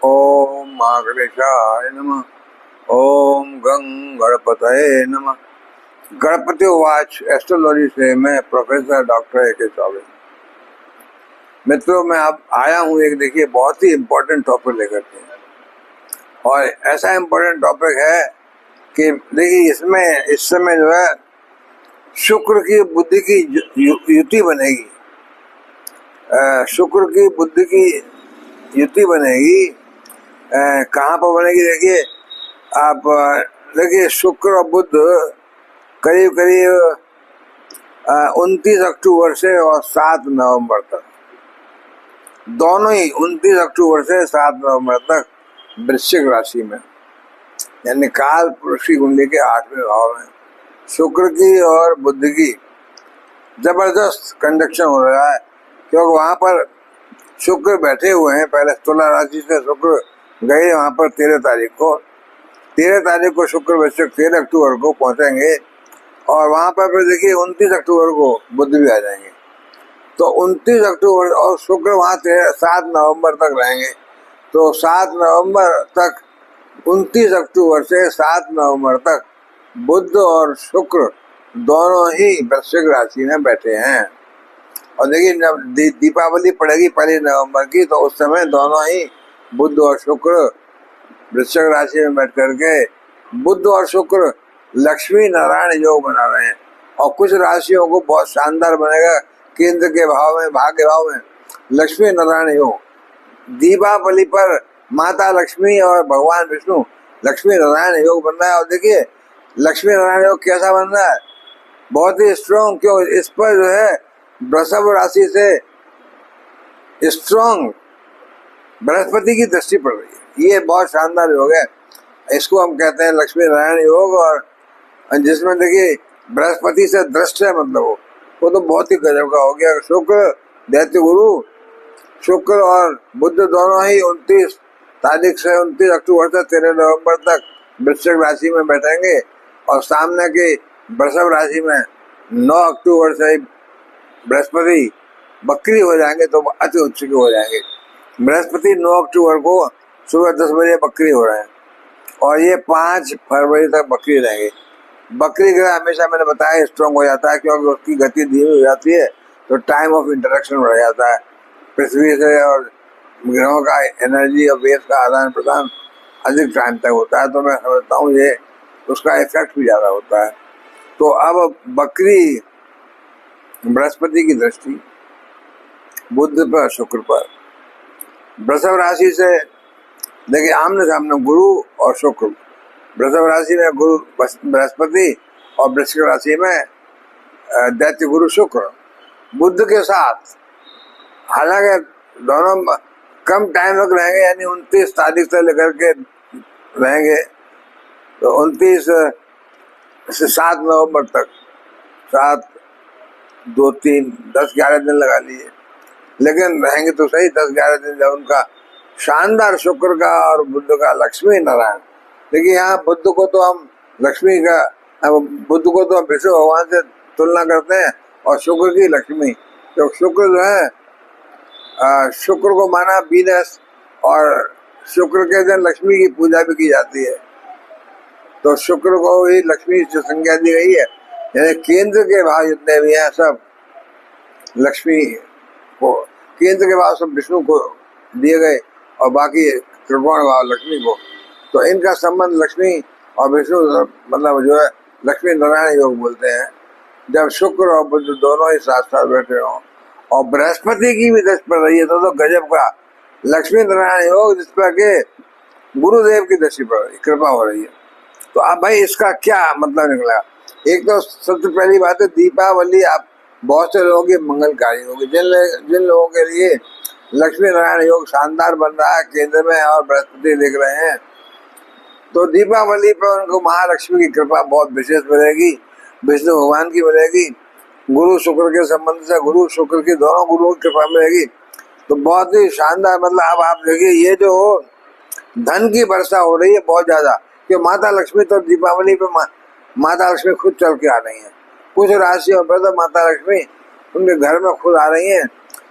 ओम महागणेशाय नमः। ओम गं गणपतये नमः। गणपति उवाच। एस्ट्रोलॉजी से मैं प्रोफेसर डॉक्टर ए.के. चौबे। मित्रों, मैं अब आया हूँ एक देखिए बहुत ही इम्पोर्टेंट टॉपिक लेकर के, और ऐसा इम्पोर्टेंट टॉपिक है कि देखिए इसमें इस समय जो है शुक्र की बुद्धि की युति बनेगी। शुक्र की बुद्धि की युति बनेगी। कहाँ पर बनेगी? देखिए आप देखिए शुक्र और बुध करीब करीब 29 अक्टूबर से और 7 नवंबर तक, दोनों ही 29 अक्टूबर से 7 नवंबर तक वृश्चिक राशि में, यानी काल पुरुष की कुंडली के 8वें भाव में शुक्र की और बुध की जबरदस्त कंजक्शन हो रहा है। क्योंकि वहां पर शुक्र बैठे हुए हैं। पहले तुला राशि से शुक्र गए वहां पर 13 तारीख को शुक्र वृश्चिक 13 अक्टूबर को पहुंचेंगे, और वहां पर फिर देखिए 29 अक्टूबर को बुध भी आ जाएंगे। तो 29 अक्टूबर और शुक्र वहां 7 नवंबर तक रहेंगे। तो 7 नवंबर तक, 29 अक्टूबर से 7 नवंबर तक बुध और शुक्र दोनों ही वृश्चिक राशि में बैठे हैं। और देखिए जब दीपावली पड़ेगी 1 नवंबर की, तो उस समय दोनों ही बुध और शुक्र वृश्चिक राशि में बैठ करके बुध और शुक्र लक्ष्मी नारायण योग बना रहे हैं। और कुछ राशियों को बहुत शानदार बनेगा। केंद्र के भाव में, भाग्य भाव में लक्ष्मी नारायण योग। दीपावली पर माता लक्ष्मी और भगवान विष्णु लक्ष्मी नारायण योग बन रहा है। और देखिए लक्ष्मी नारायण योग कैसा बन रहा है? बहुत ही स्ट्रॉन्ग। क्यों? इस पर जो है वृषभ राशि से स्ट्रॉन्ग बृहस्पति की दृष्टि पड़ रही है। ये बहुत शानदार योग है। इसको हम कहते हैं लक्ष्मी नारायण योग। और जिसमें देखिए बृहस्पति से दृष्ट है, मतलब वो तो बहुत ही गजब का हो गया। शुक्र दैत्य गुरु, शुक्र और बुध दोनों ही 29 तारीख से 29 अक्टूबर से 13 नवंबर तक वृश्चिक राशि में बैठेंगे। और सामने की वृषभ राशि में 9 अक्टूबर से बृहस्पति बकरी हो जाएंगे, तो अति उच्च के हो जाएंगे। बृहस्पति 9 अक्टूबर को सुबह 10 बजे बकरी हो रहे हैं, और ये 5 फरवरी तक बकरी रहेंगे। बकरी ग्रह हमेशा मैंने बताया स्ट्रॉन्ग हो जाता है, क्योंकि उसकी गति धीमी हो जाती है, तो टाइम ऑफ इंटरेक्शन बढ़ जाता है। पृथ्वी से और ग्रहों का एनर्जी और वेव का आदान प्रदान अधिक टाइम तक होता है। तो मैं समझता हूँ ये उसका इफेक्ट भी ज़्यादा होता है। तो अब बकरी बृहस्पति की दृष्टि बुध पर, शुक्र पर, वृषभ राशि से देखिए आमने सामने गुरु और शुक्र। वृषभ राशि में गुरु बृहस्पति और वृश्चिक राशि में दैत्य गुरु शुक्र बुध के साथ। हालांकि दोनों कम टाइम तक रहेंगे, यानी 29 तारीख से लेकर के रहेंगे, तो 29 से 7 नवंबर तक, 7, 2, 3, 10-11 दिन लगा लीजिए, लेकिन रहेंगे तो सही 10-11 दिन। जब उनका शानदार शुक्र का और बुध का लक्ष्मी नारायण। देखिए यहाँ बुध को तो हम लक्ष्मी का, बुध को तो हम विष्णु भगवान से तुलना करते हैं, और शुक्र की लक्ष्मी। तो शुक्र जो है शुक्र को माना वीनस, और शुक्र के दिन लक्ष्मी की पूजा भी की जाती है। तो शुक्र को ही लक्ष्मी से संज्ञा दी गई है। यानी केंद्र के भाव जितने भी हैं सब लक्ष्मी को, केंद्र के भाव सब विष्णु को दिए गए, और बाकी त्रिकोण भाव लक्ष्मी को। तो इनका संबंध लक्ष्मी और विष्णु, मतलब जो है लक्ष्मी नारायण योग बोलते हैं। जब शुक्र और बुध दोनों ही साथ साथ बैठे हों, और बृहस्पति की भी दृष्टि पड़ रही है, तो गजब का लक्ष्मी नारायण योग, जिस पर के गुरुदेव की दृष्टि पड़ रही, कृपा हो रही है। तो अब भाई इसका क्या मतलब निकला? एक तो सबसे पहली बात है, दीपावली आप बहुत से लोगों की मंगलकारी होगी। जिन लोगों के लिए लक्ष्मी नारायण योग शानदार बन रहा है केंद्र में, और बृहस्पति दिख रहे हैं, तो दीपावली पर उनको महालक्ष्मी की कृपा बहुत विशेष मिलेगी, विष्णु भगवान की मिलेगी, गुरु शुक्र के संबंध से गुरु शुक्र की, दोनों गुरुओं की कृपा मिलेगी। तो बहुत ही शानदार। मतलब अब आप देखिए ये जो धन की वर्षा हो रही है बहुत ज्यादा, कि माता लक्ष्मी तो दीपावली पे माता लक्ष्मी खुद चल के आ रही है। कुछ राशियों पर तो माता लक्ष्मी उनके घर में खुद आ रही है,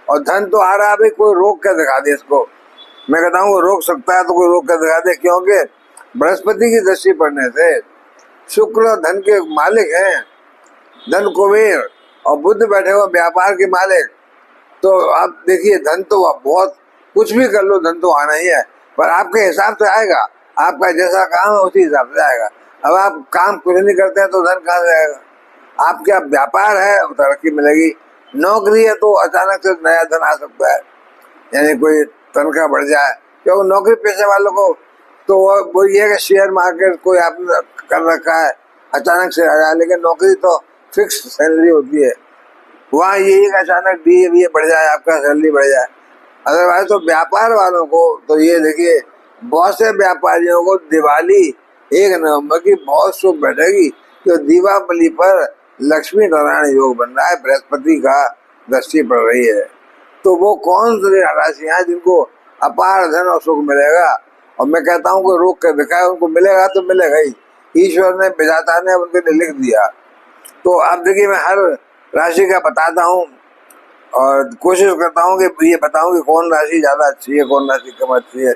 और धन तो आ रहा है। अभी कोई रोक के दिखा दे इसको मैं कहता हूँ रोक सकता है तो कोई रोक कर दिखा दे, क्योंकि बृहस्पति की दृष्टि पड़ने से शुक्र धन के मालिक हैं, धन कुबेर, और बुध बैठे हुए व्यापार के मालिक। तो आप देखिए धन तो बहुत कुछ भी कर लो धन तो आना ही है, पर आपके हिसाब से आएगा, आपका जैसा काम है उसी हिसाब से आएगा। अब आप काम कुछ नहीं करते हैं तो धन कहाँ से आएगा? आपका व्यापार है तरक्की मिलेगी, नौकरी है तो अचानक से नया धन आ सकता है, यानी कोई तनख्वाह बढ़ जाए, क्योंकि नौकरी पेशे वालों को तो वो ये है कि शेयर मार्केट कोई आपने कर रखा है अचानक से आ जाए, लेकिन नौकरी तो फिक्स सैलरी होती है, वहाँ ये अचानक डी बढ़ जाए, आपका सैलरी बढ़ जाए। अदरवाइज तो व्यापार वालों को तो ये देखिए, बहुत से व्यापारियों को दिवाली 1 नवंबर की बहुत शुभ बैठेगी, तो दीपावली पर लक्ष्मी नारायण योग बन रहा है, बृहस्पति का दृष्टि पड़ रही है। तो वो कौन सी राशियां जिनको अपार धन और सुख मिलेगा, और मैं कहता हूँ कि रोक कर दिखाए, उनको मिलेगा तो मिलेगा ही, ईश्वर ने विधाता ने उनके लिए लिख दिया। तो अब देखिए मैं हर राशि का बताता हूँ और कोशिश करता हूँ कि ये बताऊँ कि कौन राशि ज्यादा अच्छी है, कौन राशि कम अच्छी है।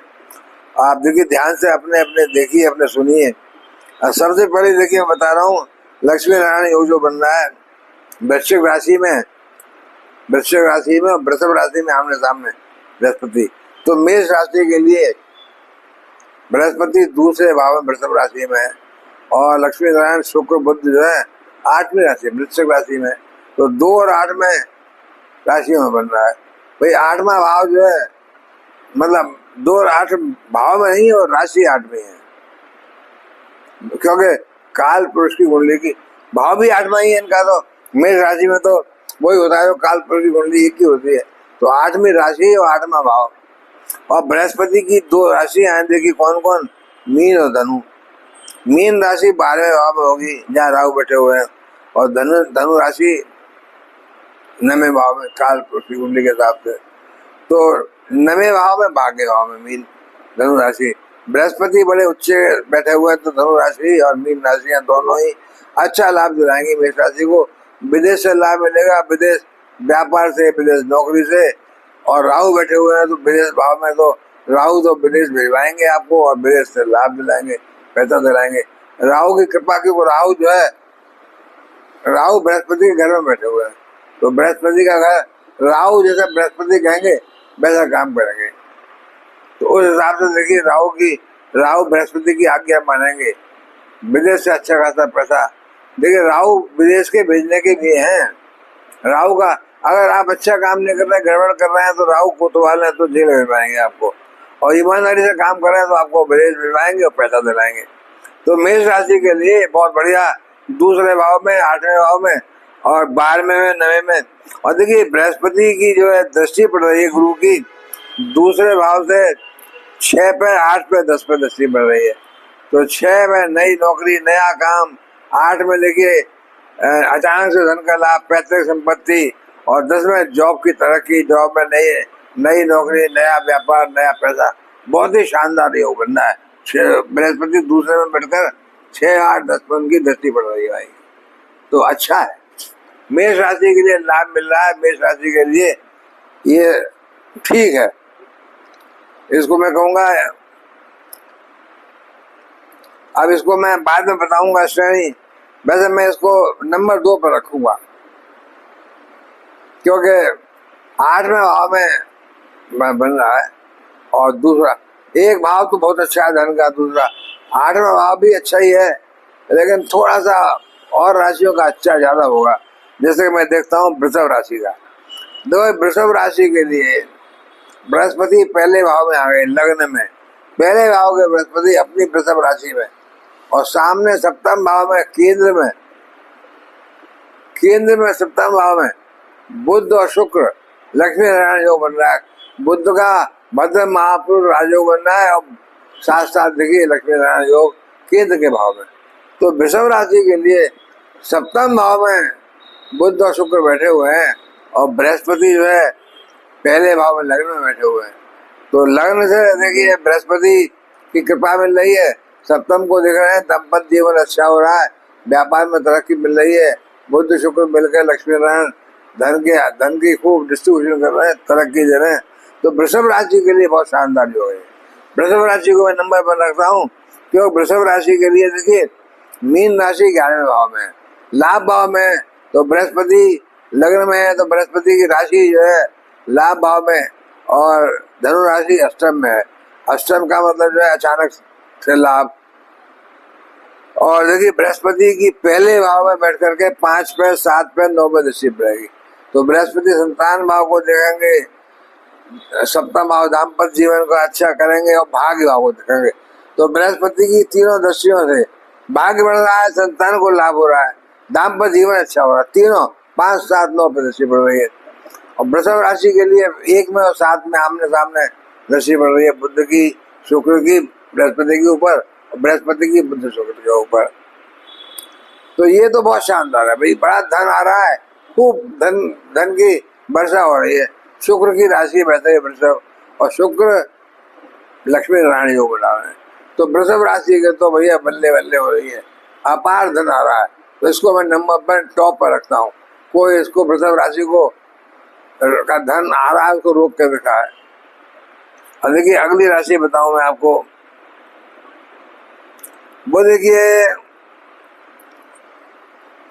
आप देखिए ध्यान से अपने अपने देखिए, अपने सुनिए। सबसे पहले देखिए मैं बता रहा हूँ, लक्ष्मी नारायण योग जो बन रहा है वृश्चिक राशि में, और वृषभ राशि में आमने सामने बृहस्पति। तो मेष राशि के लिए बृहस्पति दूसरे भाव में वृषभ राशि में है, और लक्ष्मी नारायण शुक्र बुध जो है 8वीं राशि वृश्चिक राशि में। तो 2 और 8 में राशियों में बन रहा है। भाई 8वां भाव जो है, मतलब 2 और 8 भाव में नहीं और राशि 8 में है, क्योंकि काल पुरुष की कुंडली की भाव भी 8वां ही है इनका। तो मेष राशि में तो वही होता है जो काल पुरुष की कुंडली एक ही होती है, तो 8वीं राशि और 8वां भाव। और बृहस्पति की 2 राशियां हैं, देखिए कौन कौन, मीन और धनु। मीन राशि 12वें भाव में होगी जहाँ राहु बैठे हुए हैं, और धनु राशि 9वें भाव में काल पुरुष की कुंडली के हिसाब से। तो 9वें भाव में भाग्य भाव में मीन धनु राशि। बृहस्पति बड़े उच्च बैठे हुए हैं, तो धनु राशि और मीन राशियां दोनों ही अच्छा लाभ दिलाएंगे मेष राशि को। विदेश से लाभ मिलेगा, विदेश व्यापार से, विदेश नौकरी से। और राहु बैठे हुए हैं तो विदेश भाव में, तो राहु तो विदेश भिजवाएंगे आपको और विदेश से लाभ दिलाएंगे, पैसा दिलाएंगे। राहु की कृपा की, वो राहु जो है, राहु बृहस्पति के घर में बैठे हुए हैं, तो बृहस्पति का घर राहु जैसा बृहस्पति कहेंगे वैसा काम करेंगे। तो उस हिसाब से देखिए राहु बृहस्पति की आज्ञा मानेंगे, विदेश से अच्छा खासा पैसा। देखिए राहु विदेश के भेजने के लिए हैं। राहु का अगर आप अच्छा काम नहीं कर रहे, गड़बड़ कर रहे हैं, तो राहु कोतवाल है तो जेल भिजवाएंगे आपको, और ईमानदारी से काम कर रहे हैं तो आपको विदेश भिजवाएंगे और पैसा दिलाएंगे। तो मेष राशि के लिए बहुत बढ़िया, दूसरे भाव में, 8वें भाव में, और 12वें में, 9वें में। और देखिए बृहस्पति की जो है दृष्टि पड़ रही है गुरु की, दूसरे भाव से 6 पे, 8 पे, 10 पे दृष्टि पड़ रही है। तो 6 में नई नौकरी, नया काम, 8 में देखिए अचानक से धन का लाभ, पैतृक संपत्ति, और 10 में जॉब की तरक्की, जॉब में नई नौकरी, नया व्यापार, नया पैसा। बहुत ही शानदार योग बनना है। बृहस्पति दूसरे में बैठकर 6, 8, 10 पे उनकी दृष्टि पड़ रही है भाई, तो अच्छा है। मेष राशि के लिए लाभ मिल रहा है, मेष राशि के लिए ये ठीक है। इसको मैं कहूंगा, अब इसको मैं बाद में बताऊंगा श्रेणी, वैसे मैं इसको नंबर 2 पर रखूंगा, क्योंकि 8वें भाव में बन रहा है, और दूसरा एक भाव तो बहुत अच्छा है धन का, दूसरा 8वां भाव भी अच्छा ही है, लेकिन थोड़ा सा और राशियों का अच्छा ज्यादा होगा। जैसे कि मैं देखता हूँ वृषभ राशि का, देखो वृषभ राशि के लिए बृहस्पति पहले भाव में आ गए, लग्न में, पहले भाव के बृहस्पति अपनी वृषभ राशि में, और सामने सप्तम भाव में, केंद्र में सप्तम भाव में बुध और शुक्र लक्ष्मी नारायण योग बन रहा है। बुध का भद्र महापुरुष राजयोग बन रहा है, और साथ साथ देखिए लक्ष्मी नारायण योग केंद्र के भाव में। तो वृषभ राशि के लिए सप्तम भाव में बुध और शुक्र बैठे हुए हैं, और बृहस्पति जो है पहले भाव में लग्न में बैठे हुए हैं। तो लग्न से देखिए बृहस्पति की कृपा मिल रही है, सप्तम को देख रहे हैं, दाम्पत्य जीवन अच्छा हो रहा है, व्यापार में तरक्की मिल रही है। बुध शुक्र मिलकर लक्ष्मी नारायण धन की खूब डिस्ट्रीब्यूशन कर रहे हैं, तरक्की दे रहे हैं। तो वृषभ राशि के लिए बहुत शानदार योग है। वृषभ राशि को मैं नंबर पर रखता हूँ क्योंकि वृषभ राशि के लिए देखिए मीन राशि 11वें भाव में, लाभ भाव में तो बृहस्पति लग्न में है, तो बृहस्पति की राशि जो है लाभ भाव में, और धनु राशि अष्टम में है। अष्टम का मतलब जो है अचानक से लाभ। और देखिए बृहस्पति की पहले भाव में बैठ करके 5 पे 7 पे 9 पे दृष्टि पड़ेगी, तो बृहस्पति संतान भाव को देखेंगे, सप्तम भाव दाम्पत्य जीवन को अच्छा करेंगे और भाग्य भाव को देखेंगे। तो बृहस्पति की तीनों दृष्टियों से भाग्य बढ़ रहा है, संतान को लाभ हो रहा है, दाम्पत्य जीवन अच्छा हो रहा है, तीनों 5 7 9 पे दृष्टि पड़ रही है। और वृषभ राशि के लिए 1 में और 7 में आमने सामने दृष्टि पड़ रही है, बुध की शुक्र की बृहस्पति के ऊपर, बृहस्पति की बुध शुक्र के ऊपर। तो ये तो बहुत शानदार है भाई, बड़ा धन आ रहा है, खूब धन की वर्षा हो रही है। शुक्र की राशि बैठे है वृषभ, और शुक्र लक्ष्मी नारायण योग बना रहे हैं, तो वृषभ राशि के तो भैया बल्ले बल्ले हो रही है, अपार धन आ रहा है। तो इसको मैं नंबर पर टॉप पर रखता हूँ। कोई इसको वृषभ राशि को का धन आ रहा है उसको रोक कर रखा है। और देखिए अगली राशि बताऊं मैं आपको, वो देखिए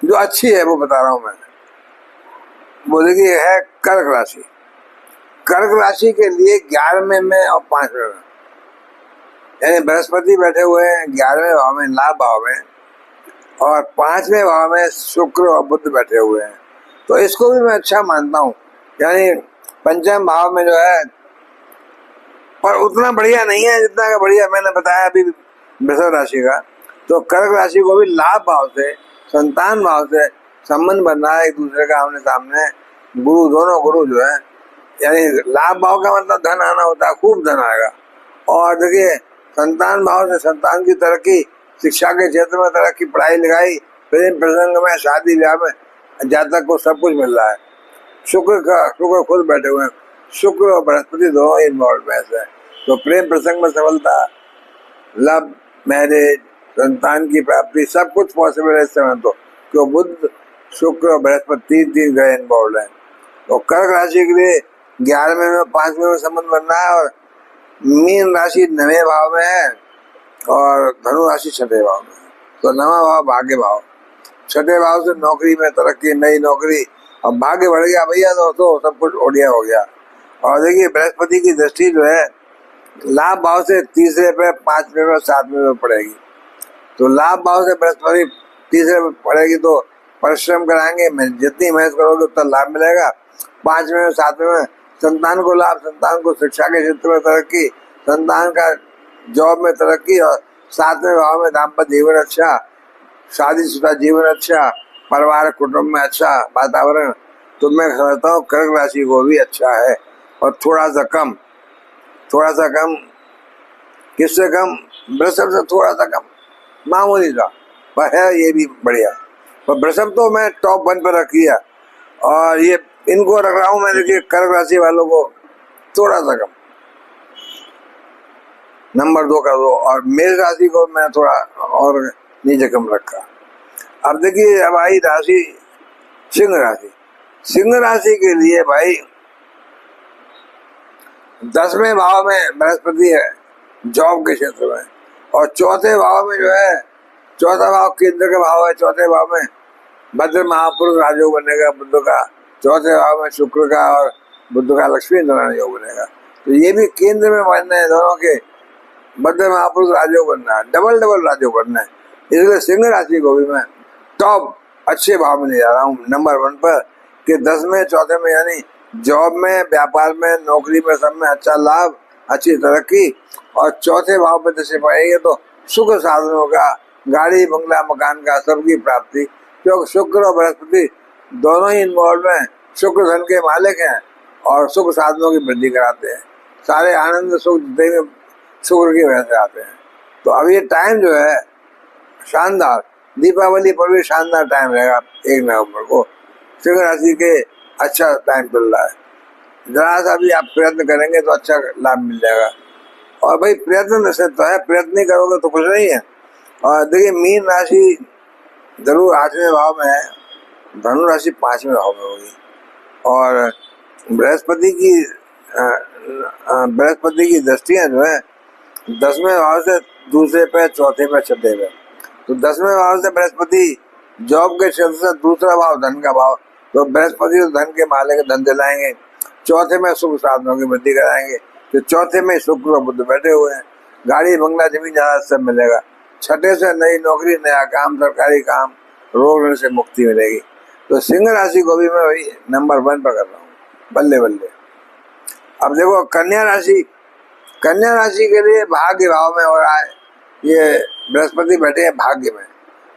जो अच्छी है वो बता रहा हूं मैं, वो देखिए है कर्क राशि। कर्क राशि के लिए 11वें में और 5वें में, यानी बृहस्पति बैठे हुए हैं 11वें भाव में लाभ भाव में, और 5वें भाव में शुक्र और बुध बैठे हुए हैं। तो इसको भी मैं अच्छा मानता हूँ, यानी पंचम भाव में जो है, पर उतना बढ़िया नहीं है जितना का बढ़िया मैंने बताया अभी वृषभ राशि का। तो कर्क राशि को भी लाभ भाव से, संतान भाव से संबंध बनना है एक दूसरे का आमने सामने। गुरु, दोनों गुरु जो है, यानी लाभ भाव का मतलब धन आना होता है, खूब धन आएगा। और देखिए संतान भाव से संतान की तरक्की, शिक्षा के क्षेत्र में तरक्की, पढ़ाई लिखाई, प्रेम प्रसंग में, शादी ब्याह में जातक को सब कुछ मिल रहा है। शुक्र खुद बैठे हुए हैं, शुक्र और बृहस्पति दोनों इन्वॉल्व है, तो प्रेम प्रसंग में सफलता, लव मैरिज, संतान की प्राप्ति, सब कुछ पॉसिबल है इस समय। तो क्यों बुध शुक्र और बृहस्पति 3 ग्रह इन्वॉल्व है। तो कर्क राशि के लिए 11वें में 5वें में संबंध बनना है, और मीन राशि 9वें भाव में है, और धनु राशि 6ठे भाव में है। तो 9वां भाव भाग्य भाव, 6ठे भाव से नौकरी में तरक्की, नई नौकरी, अब भाग्य बढ़ गया भैया तो सब कुछ ओढ़िया हो गया। और देखिए बृहस्पति की दृष्टि जो है लाभ भाव से 3रे पे, 5वें में, 7वें में पड़ेगी। तो लाभ भाव से बृहस्पति 3रे में पड़ेगी, तो परिश्रम कराएंगे, जितनी मेहनत करोगे उतना लाभ मिलेगा। 5वें में 7वें में संतान को लाभ, संतान को शिक्षा के क्षेत्र में तरक्की, संतान का जॉब में तरक्की, और 7वें भाव में दाम्पत्य जीवन अच्छा, शादीशुदा जीवन अच्छा, परिवार कुटुंब में अच्छा वातावरण। तो मैं समझता हूँ कर्क राशि को भी अच्छा है, और थोड़ा सा कम किससे कम, वृषभ से थोड़ा सा कम, मामूली सा, पर है ये भी बढ़िया। पर वृषभ तो मैं टॉप 1 पर रख दिया, और ये इनको रख रहा हूँ मैं, देखिए कर्क राशि वालों को थोड़ा सा कम, नंबर 2 कर दो, और मेष राशि को मैं थोड़ा और नीचे कम रखा। अब देखिए अब आई राशि सिंह राशि। सिंह राशि के लिए भाई 10वें भाव में बृहस्पति है जॉब के क्षेत्र में, और 4थे भाव में जो है, 4था भाव केंद्र का भाव है, 4थे भाव में भद्र महापुरुष राजयोग बनेगा बुद्ध का, 4थे भाव में शुक्र का और बुद्ध का लक्ष्मी नारायण योग बनेगा। तो ये भी केंद्र में बनना है, दोनों के भद्र महापुरुष राजयोग बनना है, डबल राजयोग बनना है। इसलिए सिंह राशि को भी मैं टॉप अच्छे भाव में ले जा रहा हूँ, नंबर 1 पर, कि 10वें 4थे में, यानी जॉब में, व्यापार में, नौकरी में, सब में अच्छा लाभ, अच्छी तरक्की। और 4थे भाव पे दृष्टि पड़ेगी तो सुख साधनों का, गाड़ी बंगला मकान का, सबकी प्राप्ति, क्योंकि शुक्र और बृहस्पति दोनों ही इन्वॉल्व हैं। शुक्र धन के मालिक हैं और सुख साधनों की वृद्धि कराते हैं। सारे आनंद सुख जितने भी शुक्र की वजह से आते हैं। तो अब ये टाइम जो है शानदार, दीपावली पर भी शानदार टाइम रहेगा 1 नवंबर को। सिंह राशि के अच्छा टाइम चल रहा है, जरा सा भी आप प्रयत्न करेंगे तो अच्छा लाभ मिल जाएगा। और भाई प्रयत्न से तो है, प्रयत्न नहीं करोगे तो कुछ नहीं है। और देखिए मीन राशि जरूर 8वें भाव में है, धनु राशि 5वें भाव में होगी, और बृहस्पति की बृहस्पति की दृष्टियां जो है 10वें भाव से दूसरे पे, चौथे पे, छठे पे। तो 10वें भाव से बृहस्पति जॉब के क्षेत्र से दूसरा भाव धन का भाव, तो बृहस्पति तो धन के मालिक, धन दिलाएंगे। चौथे में सुख साधनों की वृद्धि कराएंगे, तो चौथे में शुक्र और बुध बैठे हुए हैं। गाड़ी बंगला जमीन जहाज सब मिलेगा। छठे से नई नौकरी, नया काम, सरकारी काम, रोग ऋण से मुक्ति मिलेगी। तो सिंह राशि को भी मैं वही नंबर 1 पर कर रहा हूँ, बल्ले बल्ले। अब देखो कन्या राशि, कन्या राशि के लिए भाग्य भाव में हो रहा है, ये बृहस्पति बैठे हैं भाग्य में।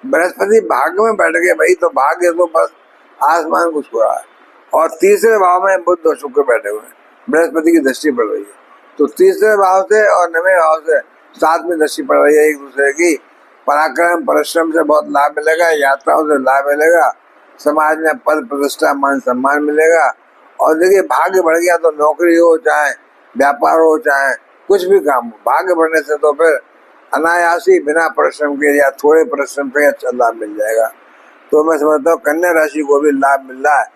बृहस्पति भाग्य में बैठ गए भाई, तो भाग्य तो बस आसमान को छू रहा है। और तीसरे भाव में बुध और शुक्र बैठे हुए हैं, बृहस्पति की दृष्टि पड़ रही है। तो तीसरे भाव से और 9वें भाव से 7वीं दृष्टि पड़ रही है एक दूसरे की। पराक्रम परिश्रम से बहुत लाभ मिलेगा, यात्राओं से लाभ मिलेगा, समाज में पद प्रतिष्ठा मान सम्मान मिलेगा। और देखिए भाग्य बढ़ गया तो नौकरी हो, चाहे व्यापार हो, चाहे कुछ भी काम हो, भाग्य बढ़ने से तो फिर अनायासी बिना परिश्रम के या थोड़े परिश्रम से अच्छा लाभ मिल जाएगा। तो मैं समझता हूँ कन्या राशि को भी लाभ मिल रहा है।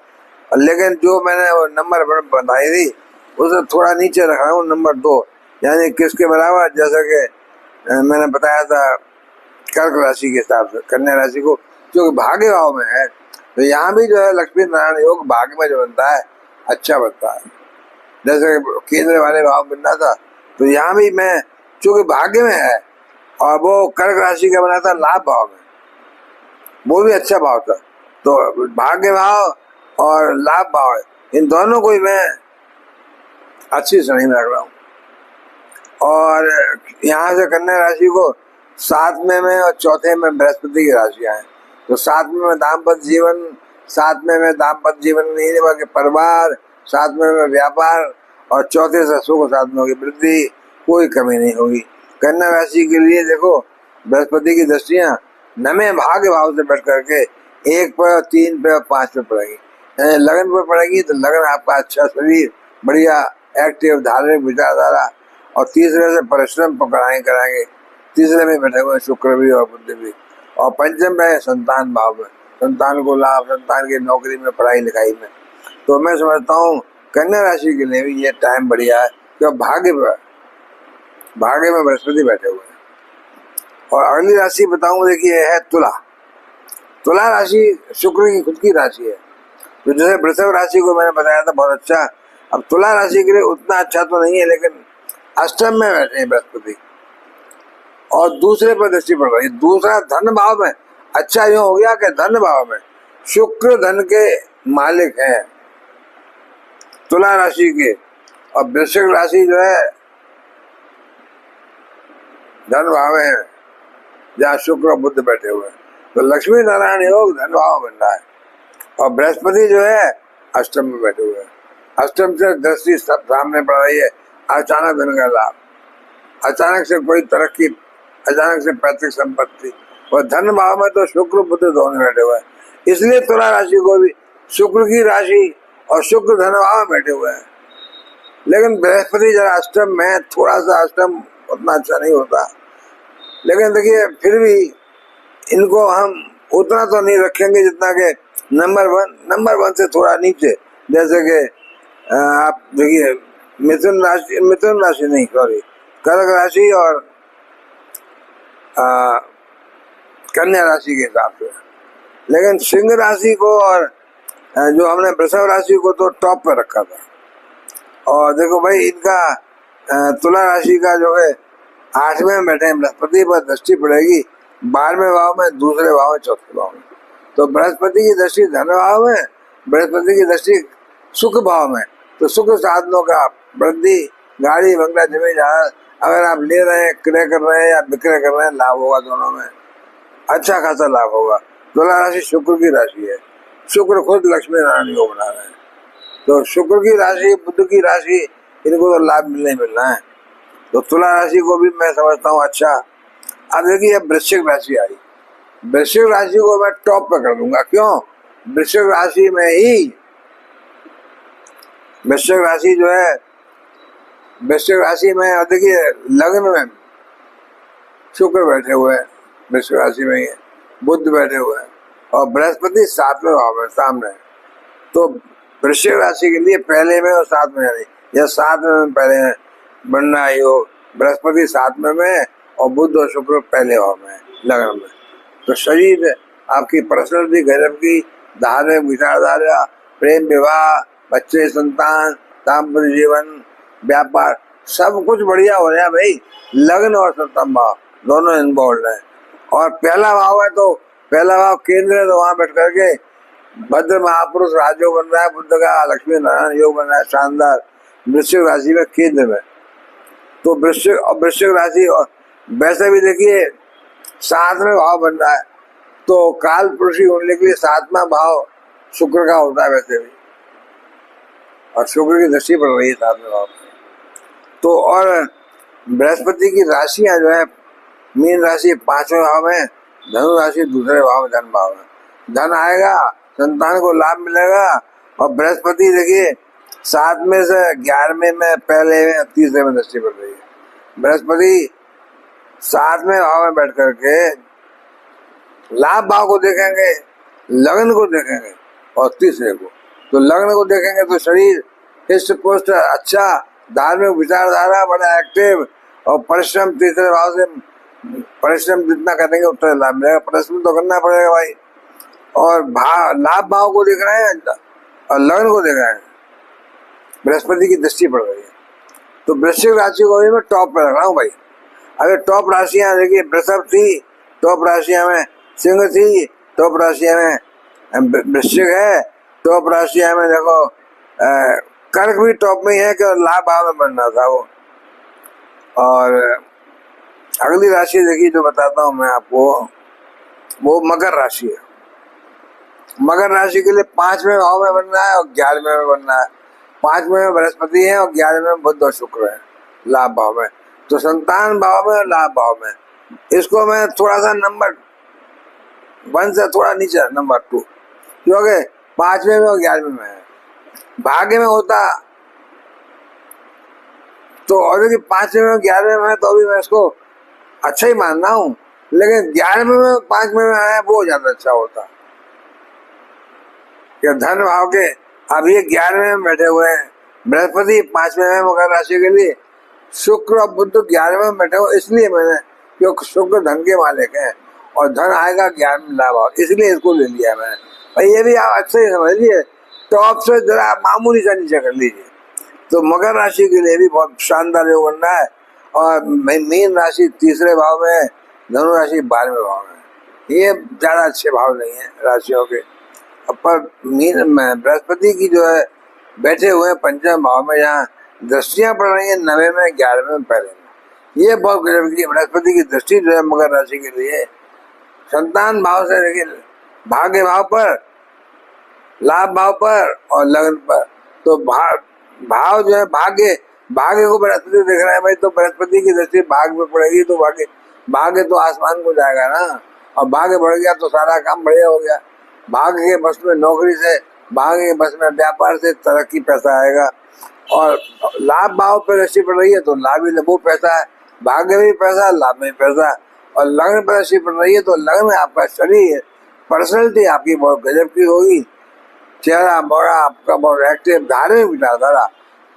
लेकिन जो मैंने वो नंबर बताई थी उसे थोड़ा नीचे रख रहा हूँ, नंबर 2, यानी किसके बराबर, जैसा कि मैंने बताया था कर्क राशि के हिसाब से कन्या राशि को, जो भाग्य भाव में है। तो यहाँ भी जो है लक्ष्मी नारायण योग भाग्य में जो बनता है अच्छा बनता है, जैसे केंद्र वाले भाव बनना था। तो यहाँ भी मैं चूंकि भाग्य में है, और वो कर्क राशि का बना था लाभ भाव में, वो भी अच्छा भाव था। तो भाग्य भाव और लाभ भाव है, इन दोनों को ही मैं अच्छी श्रेणी में रख रहा हूँ। और यहाँ से कन्या राशि को 7वें में और चौथे में बृहस्पति की राशियां हैं। तो 7वें में दाम्पत्य जीवन, 7वें में दाम्पत्य जीवन नहीं बल्कि परिवार, 7वें में व्यापार, और चौथे से सुख साधनों की वृद्धि, कोई कमी नहीं होगी। कन्या राशि के लिए देखो बृहस्पति की दृष्टियां 9वें भाग्य भाव से बैठ करके 1 पे, 3 पे और 5 पे पड़ेगी। लगन पर पड़ेगी तो लगन आपका अच्छा शरीर, बढ़िया एक्टिव धार्मिक विचारधारा, और तीसरे से परिश्रम कराएंगे। तीसरे में बैठे हुए शुक्र भी और बुध भी। और पंचम में संतान भाव में, संतान को लाभ, संतान की नौकरी में, पढ़ाई लिखाई में। तो मैं समझता हूँ कन्या राशि के लिए भी ये टाइम बढ़िया है, क्योंकि भाग्य में बृहस्पति बैठे हुए हैं। और अगली राशि बताऊं, देखिए है तुला। तुला राशि शुक्र की खुद की राशि है। तो जैसे वृषभ राशि को मैंने बताया था बहुत अच्छा, अब तुला राशि के लिए उतना अच्छा तो नहीं है, लेकिन अष्टम में बैठे हैं बृहस्पति और दूसरे पर दृष्टि पड़ रही है। दूसरा धन भाव में अच्छा यूं हो गया कि धन भाव में शुक्र धन के मालिक हैं तुला राशि के, और वृश्चिक राशि जो है धन भाव है जहाँ शुक्र और बुध बैठे हुए हैं। तो लक्ष्मी नारायण योग धन भाव बन रहा है। और बृहस्पति जो है अष्टम में बैठे हुए हैं। अष्टम से दृष्टि सब सामने पड़ रही है, अचानक धन का लाभ, अचानक से कोई तरक्की, अचानक से पैतृक संपत्ति। और धन भाव में तो शुक्र बुध दोनों बैठे हुए हैं, इसलिए तुला राशि को भी शुक्र की राशि और शुक्र धन भाव में बैठे हुए हैं। लेकिन बृहस्पति जरा अष्टम में, थोड़ा सा अष्टम उतना अच्छा नहीं होता, लेकिन देखिए फिर भी इनको हम उतना तो नहीं रखेंगे जितना के नंबर 1 से थोड़ा नीचे, जैसे कि आप देखिए मिथुन राशि नहीं, सॉरी, कर्क राशि और कन्या राशि के हिसाब से। लेकिन सिंह राशि को और जो हमने वृषभ राशि को तो टॉप पे रखा था। और देखो भाई इनका तुला राशि का जो है 8वें में बैठे हैं, बृहस्पति पर दृष्टि पड़ेगी 12वें भाव में, दूसरे भाव में, चौथे भाव में। तो बृहस्पति की दृष्टि धन भाव में, बृहस्पति की दृष्टि सुख भाव में। तो सुख साधनों का वृद्धि, गाड़ी बंगला जमीन जहाज अगर आप ले रहे हैं, क्रय कर रहे हैं या विक्रय कर रहे हैं, लाभ होगा, दोनों में अच्छा खासा लाभ होगा। तुला राशि शुक्र की राशि है, शुक्र खुद लक्ष्मी नारायण योग बना रहे हैं। तो शुक्र की राशि, बुध की राशि, इनको तो लाभ मिलना है। तो तुला राशि को भी मैं समझता हूँ अच्छा। अब देखिए अब वृश्चिक राशि आई, वृश्चिक राशि को मैं टॉप पे कर दूंगा। क्यों? वृश्चिक राशि में ही, वृश्चिक राशि जो है, वृश्चिक राशि में देखिए लग्न में शुक्र बैठे हुए हैं, वृश्चिक राशि में ही बुध बैठे हुए हैं, और बृहस्पति 7वें भाव में सामने। तो वृश्चिक राशि के लिए पहले में और 7वें, यानी या 7वें में पहले बनना है योग। बृहस्पति 7वें में और बुध और शुक्र पहले भाव में लगन में। तो शरीर आपकी पर्सनलिटी, गजब की धार्मिक विचारधारा, प्रेम विवाह, बच्चे, संतान, दाम्पत्य जीवन, व्यापार, सब कुछ बढ़िया हो रहा है भाई। लग्न और सप्तम भाव दोनों इन्वॉल्व है। और पहला भाव है तो पहला भाव केंद्र है, तो वहां बैठ करके भद्र महापुरुष राजयोग बन रहा है, बुद्ध का लक्ष्मी नारायण योग बन रहा है शानदार वृश्चिक राशि में केंद्र में। तो वृश्चिक राशि और वैसे भी देखिए 7वें भाव बन रहा है, तो काल पुरुषी होने के लिए 7वां भाव शुक्र का होता है वैसे भी, और शुक्र की दृष्टि पड़ रही है 7वें भाव में। तो और बृहस्पति की राशियां जो है, मीन राशि 5वें भाव में, धनु राशि दूसरे भाव में, धन भाव में। धन आएगा, संतान को लाभ मिलेगा। और बृहस्पति देखिए 7वें से 11वें में, पहले में, तीसरे में दृष्टि पड़ रही है। बृहस्पति 7वें भाव में बैठ करके लाभ भाव को देखेंगे, लगन को देखेंगे और तीसरे को। तो लगन को देखेंगे तो शरीर हिष्ट पुष्ट, अच्छा, धार्मिक विचारधारा, बड़ा एक्टिव, और परिश्रम तीसरे भाव से, परिश्रम जितना करेंगे उतना लाभ मिलेगा। परिश्रम तो करना पड़ेगा भाई। और लाभ भाव को देख रहे हैं और लगन को देख रहे हैं, बृहस्पति की दृष्टि पड़ रही है। तो वृश्चिक राशि को भी मैं टॉप पे रख रहा हूँ भाई। अगर टॉप राशियां देखिए, वृषभ थी, टॉप राशियां में सिंह थी, टॉप राशियां में वृश्चिक है, टॉप राशियां में देखो कर्क भी टॉप में ही है कि लाभ भाव में बनना था वो। और अगली राशि देखिए जो बताता हूँ मैं आपको, वो मकर राशि है। मकर राशि के लिए 5वें भाव में बनना है और 11वें में बनना है। 5वें में बृहस्पति है और 11वें में बुध और शुक्र है लाभ भाव में। तो संतान भाव में और लाभ भाव में, इसको मैं थोड़ा सा नंबर 1 से थोड़ा नीचे नंबर 2, क्योंकि 5वें में और 11वें में है। भाग्य में होता तो, और यदि 5वें में 11वें में है तो भी मैं इसको अच्छा ही मान रहा हूँ, लेकिन 11वें में 5वें में है वो ज्यादा अच्छा होता। कि धन भाव के अब ये 11वें में बैठे हुए हैं, बृहस्पति 5वें में मकर राशि के लिए, शुक्र और बुध 11वें में बैठे हुए, इसलिए मैंने, क्योंकि शुक्र धन के मालिक है और धन आएगा 11वें लाभ भाव, इसलिए इसको ले लिया मैंने भाई। ये भी आप अच्छे ही समझ लीजिए, टॉप से जरा मामूली सा नीचे कर लीजिए। तो मकर राशि के लिए भी बहुत शानदार योग बन रहा है। और मीन राशि तीसरे भाव में, धनु राशि 12वें भाव में। ये ज्यादा अच्छे भाव नहीं है राशियों के। पर मीन में बृहस्पति की जो है बैठे हुए हैं 5वें भाव में, यहाँ दृष्टियां पड़ रही है 9वें में, 11वें में, पहले में। ये बहुत गजब की बृहस्पति की दृष्टि जो है मकर राशि के लिए। संतान भाव से देखिए, भाग्य भाव पर, लाभ भाव पर और लगन पर। तो भाव जो है भाग्य को बृहस्पति देख रहा है भाई, तो बृहस्पति की दृष्टि भाग्य में पड़ेगी तो भाग्य तो आसमान को जाएगा ना। और भाग्य बढ़ गया तो सारा काम बढ़िया हो गया। भाग्य के बस में नौकरी से, भाग्य के बस में व्यापार से तरक्की, पैसा आएगा। और लाभ भाव पर दृष्टि पड़ रही है तो लाभ ही वो पैसा है, भाग्य में भी पैसा, लाभ में भी पैसा। और लगन पर दृष्टि पड़ रही है तो लगन में आपका शरीर, पर्सनैलिटी आपकी बहुत गजब की होगी, चेहरा मोड़ा आपका बहुत एक्टिव, धार्मिक विचारधारा,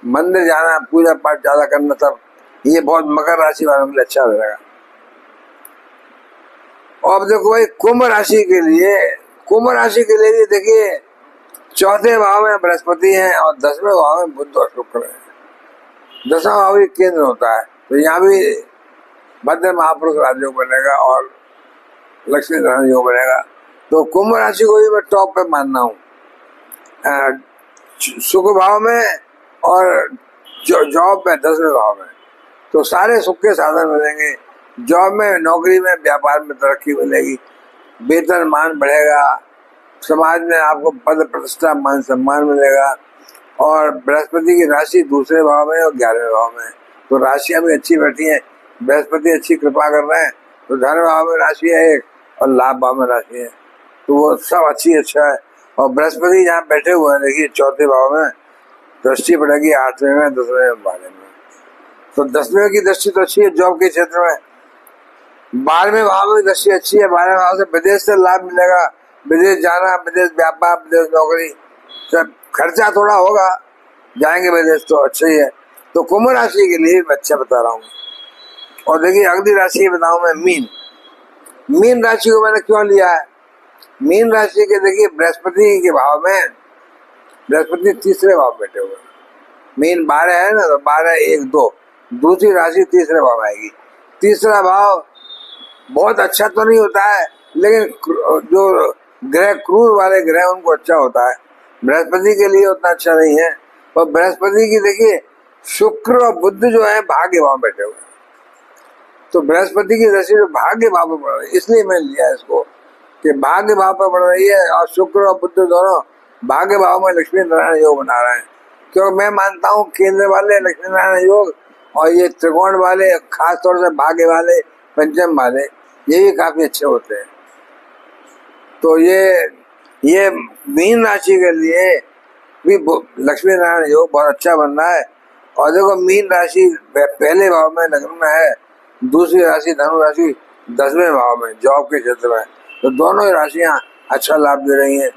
मंदिर जाना, पूजा पाठ ज्यादा करना, सब ये बहुत मकर राशि वालों के लिए अच्छा रहेगा। और अब देखो भाई कुंभ राशि के लिए भी देखिए 4थे भाव में बृहस्पति है और 10वें भाव में बुध और शुक्र है। 10वां भाव भी केंद्र होता है, तो यहाँ भी भद्र महापुरुष राजयोग बनेगा और लक्ष्मी नारायण योग बनेगा। तो कुंभ राशि को भी मैं टॉप पे मानना हूँ, सुख भाव में और जॉब में 10वें भाव में। तो सारे सुख के साधन मिलेंगे, जॉब में, नौकरी में, व्यापार में तरक्की मिलेगी, वेतन मान बढ़ेगा, समाज में आपको पद प्रतिष्ठा, मान सम्मान मिलेगा। और बृहस्पति की राशि दूसरे भाव में और 11वें भाव में, तो राशियां भी अच्छी बैठी हैं, बृहस्पति अच्छी कृपा कर रहे हैं। तो धन भाव में राशि है एक और लाभ भाव में राशि है, तो वो सब अच्छा है। और बृहस्पति जहाँ बैठे हुए हैं देखिए 4थे भाव में, दृष्टि पड़ेगी 8वें में, 10वें में, 12वें में। तो 10वें की दृष्टि तो अच्छी है जॉब के क्षेत्र में, 12वें भाव में दृष्टि अच्छी है, 12वें भाव से विदेश से लाभ मिलेगा, विदेश जाना, विदेश व्यापार, विदेश नौकरी, सब खर्चा थोड़ा होगा जाएंगे विदेश तो अच्छा ही है। तो कुंभ राशि के लिए मैं अच्छा बता रहा हूँ। और देखिए अगली राशि बताऊं मैं, मीन। मीन राशि को मैंने क्यों लिया है? मीन राशि के देखिए बृहस्पति के भाव में, बृहस्पति तीसरे भाव बैठे हुए। मीन 12 है ना, तो 12 1 2, दूसरी राशि तीसरे भाव आएगी। तीसरा भाव बहुत अच्छा तो नहीं होता है, लेकिन जो ग्रह क्रूर वाले ग्रह उनको अच्छा होता है। बृहस्पति के लिए उतना अच्छा नहीं है। और बृहस्पति की देखिए शुक्र और बुध जो है भाग्य भाव बैठे हुए, तो बृहस्पति की दशा जो भाग्य भाव पर बढ़ रही है, इसलिए मैंने लिया इसको कि भाग्य भाव पर बढ़ रही है। और शुक्र और बुध दोनों भाग्य भाव में लक्ष्मी नारायण योग बना रहे हैं। क्योंकि मैं मानता हूँ केंद्र वाले लक्ष्मी नारायण योग और ये त्रिकोण वाले, खासतौर से भाग्य वाले, पंचम वाले, ये भी काफी अच्छे होते हैं। तो ये मीन राशि के लिए भी लक्ष्मी नारायण योग बहुत अच्छा बन रहा है। और देखो मीन राशि पहले भाव में लग्न में है, दूसरी राशि धनु राशि 10वें भाव में जॉब के क्षेत्र में, तो दोनों ही राशियां अच्छा लाभ दे रही हैं।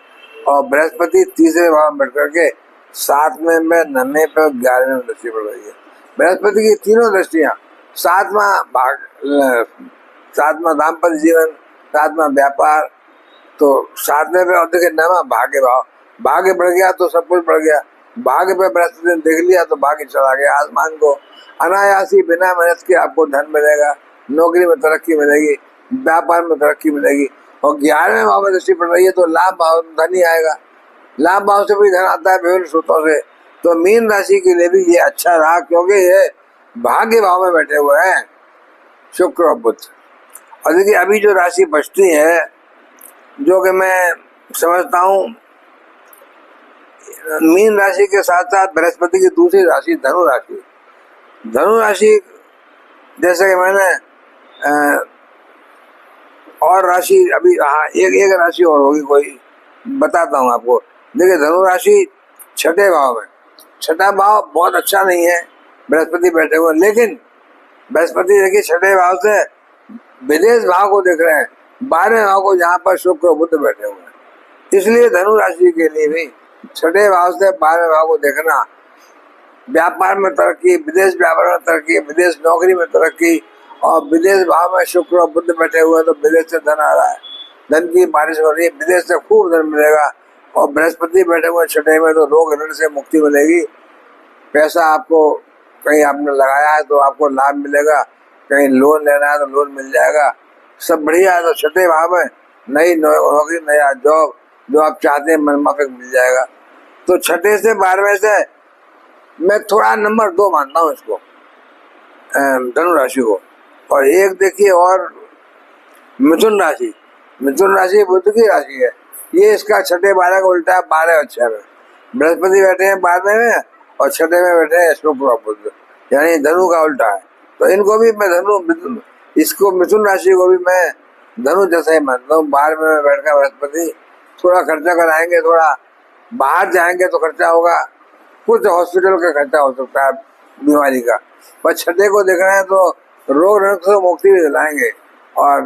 और बृहस्पति तीसरे भाव में बैठ करके 7वें में 9वें पे 11वें में दृष्टि पड़ रही है। बृहस्पति की तीनों दृष्टियां, सातवां दाम्पत्य जीवन, 7वां व्यापार, तो 7वें पे और देखिए 9वां भाग्य भाव। भाग्य बढ़ गया तो सब कुछ बढ़ गया। भाग्य पे बृहस्पति ने देख लिया तो भाग्य चला गया आसमान को। अनायासी बिना मेहनत के आपको धन मिलेगा, नौकरी में तरक्की मिलेगी, व्यापार में तरक्की मिलेगी। और 11वें भाव में दृष्टि पड़ रही है तो लाभ भाव में धन ही आएगा। लाभ भाव से भी धन आता है विभिन्न स्रोतों से। तो मीन राशि के लिए भी ये अच्छा रहा, क्योंकि ये भाग्य भाव में बैठे हुए हैं शुक्र और बुध। और देखिए अभी जो राशि बचती है, जो कि मैं समझता हूँ मीन राशि के साथ साथ बृहस्पति की दूसरी राशि धनु राशि। धनु राशि जैसे कि मैंने और राशि अभी, हाँ एक राशि और होगी कोई, बताता हूँ आपको। देखिए धनु राशि 6ठे भाव में, 6ठा भाव बहुत अच्छा नहीं है, बृहस्पति बैठे हुए, लेकिन बृहस्पति देखिए 6ठे भाव से विदेश भाव को देख रहे हैं, 12वें भाव को, जहाँ पर शुक्र और बुध बैठे हुए हैं। इसलिए धनु राशि के लिए भी 6ठे भाव से 12वें भाव को देखना, व्यापार में तरक्की, विदेश व्यापार में तरक्की, विदेश नौकरी में तरक्की। और विदेश भाव में शुक्र और बुध बैठे हुए तो विदेश से धन आ रहा है, धन की बारिश हो रही है, विदेश से खूब धन मिलेगा। और बृहस्पति बैठे हुए 6ठे में तो रोग ऋण से मुक्ति मिलेगी। पैसा आपको कहीं आपने लगाया है तो आपको लाभ मिलेगा, कहीं लोन लेना है तो लोन मिल जाएगा, सब बढ़िया है। तो 6ठे भाव में नई नौकरी, नया जॉब जो आप चाहते हैं मनमाफिक मिल जाएगा। तो 6ठे से 12वें से मैं थोड़ा नंबर 2 मानता हूँ इसको, धनु राशि को। और एक देखिए और मिथुन राशि। मिथुन राशि बुध की राशि है, ये इसका 6ठे 12 का उल्टा है, 12 और 6 में बृहस्पति बैठे हैं 12वें में और 6ठे में बैठे हैं शुक्र और बुध, यानी धनु का उल्टा है। तो इनको भी मैं धनु, इसको मिथुन राशि को भी मैं धनु जैसा ही मानता हूँ। 12वें में बैठकर बृहस्पति थोड़ा खर्चा कराएंगे, थोड़ा बाहर जाएंगे तो खर्चा होगा, कुछ हॉस्पिटल का खर्चा हो सकता है बीमारी का, पर 6ठे को देखना है तो रोग ऋण से मुक्ति भी दिलाएंगे और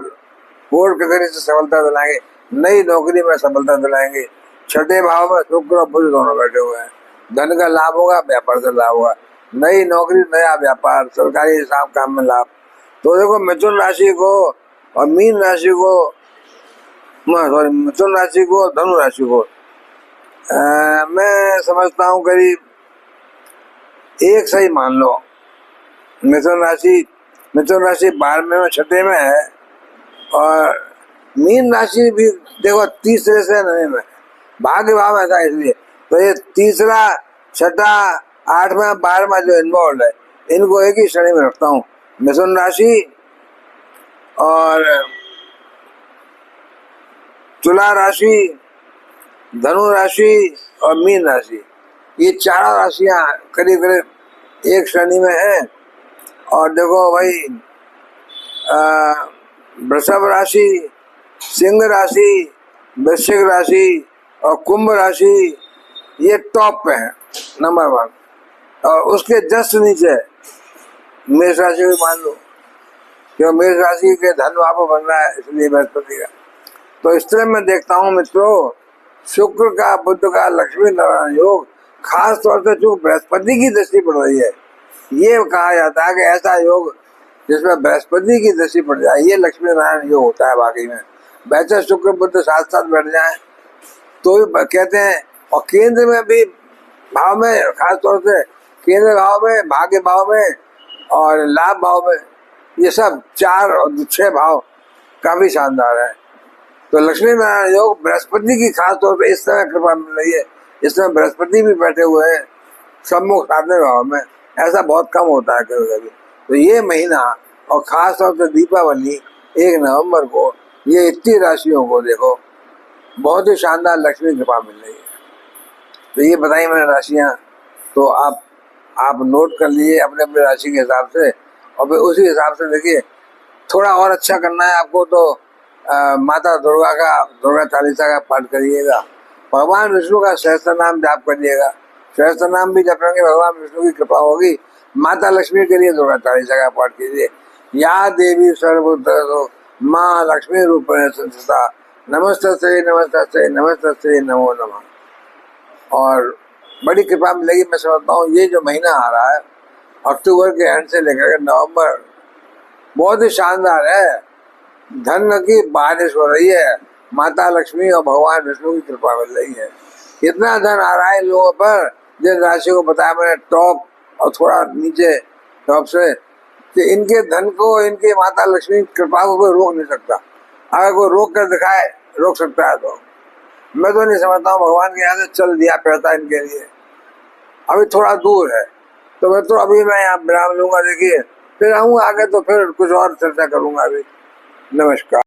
कोर्ट कचहरी से सफलता दिलाएंगे, नई नौकरी में सफलता दिलाएंगे। 6ठे भाव में शुक्र और बुध दोनों बैठे हुए हैं, धन का लाभ होगा, व्यापार से लाभ होगा, नई नौकरी, नया व्यापार, सरकारी हिसाब काम में लाभ। तो देखो मिथुन राशि को और मीन राशि को, सॉरी मिथुन राशि को, धनु राशि को मैं समझता हूँ करीब एक सही मान लो। मिथुन राशि 12वें में 6ठे में है और मीन राशि भी देखो तीसरे से 9वें में, भाग्य भाव ऐसा इसलिए। तो ये तीसरा, 6ठा, 8वां, 12वां जो इन्वॉल्व है, इनको एक ही श्रेणी में रखता हूँ, मिथुन राशि और तुला राशि, धनु राशि और मीन राशि। ये 4 राशियां करीब करीब एक श्रेणी में है। और देखो भाई वृषभ राशि, सिंह राशि, वृश्चिक राशि और कुंभ राशि ये टॉप पे है, नंबर 1। और उसके जस्ट नीचे मेष राशि भी मान लो, क्यों मेष राशि के धन भाव बन रहा है इसलिए बृहस्पति का। तो इस तरह मैं देखता हूँ मित्रों, शुक्र का, बुध का, लक्ष्मी नारायण योग खास तौर से जो बृहस्पति की दृष्टि पड़ रही है, ये कहा जाता है कि ऐसा योग जिसमें बृहस्पति की दृष्टि पड़ जाए, ये लक्ष्मी नारायण योग होता है वाकई में। वैसे शुक्र बुध साथ साथ बैठ जाए तो भी कहते हैं। और केंद्र में भी भाव में, खास तौर से केंद्र भाव में, भाग्य भाव में और लाभ भाव में, ये सब 4 और 6 भाव काफी शानदार है। तो लक्ष्मी नारायण योग बृहस्पति की खास तौर पे इस समय कृपा मिल रही है। इसमें बृहस्पति भी बैठे हुए हैं सम्मुख 7वें भाव में, ऐसा बहुत कम होता है कभी कभी। तो ये महीना और खास तौर से दीपावली 1 नवंबर को, ये इतनी राशियों को देखो बहुत ही शानदार लक्ष्मी कृपा मिल रही है। तो ये बताई मैंने राशियां, तो आप नोट कर लिए अपने अपने राशि के हिसाब से, और फिर उसी हिसाब से देखिए थोड़ा और अच्छा करना है आपको तो माता दुर्गा चालीसा का पाठ करिएगा, भगवान विष्णु का सहस्त्र नाम जाप करिएगा। सहस्त्र नाम भी जपेंगे भगवान विष्णु की कृपा होगी। माता लक्ष्मी के लिए दुर्गा चालीसा का पाठ कीजिए। या देवी सर्वभूतेषु माँ लक्ष्मी रूपेण संस्थिता नमस्तस्यै नमस्तस्यै नमस्तस्यै नमो नमः। और बड़ी कृपा मिलेगी। मैं समझता हूँ ये जो महीना आ रहा है अक्टूबर के एंड से लेकर नवंबर, बहुत ही शानदार है। धन की बारिश हो रही है, माता लक्ष्मी और भगवान विष्णु की कृपा मिल रही है। इतना धन आ रहा है लोगों पर, जिन राशि को बताया मैंने टॉप और थोड़ा नीचे टॉप से, कि इनके धन को, इनके माता लक्ष्मी की कृपा को कोई रोक नहीं सकता। अगर कोई रोक कर दिखाए, रोक सकता है तो मैं तो नहीं समझता हूँ भगवान के यहाँ से चल दिया पैसा इनके लिए। अभी थोड़ा दूर है तो मैं तो अभी मैं यहाँ विराम लूंगा। देखिए फिर आऊंगा आगे तो फिर कुछ और चर्चा करूंगा। अभी नमस्कार।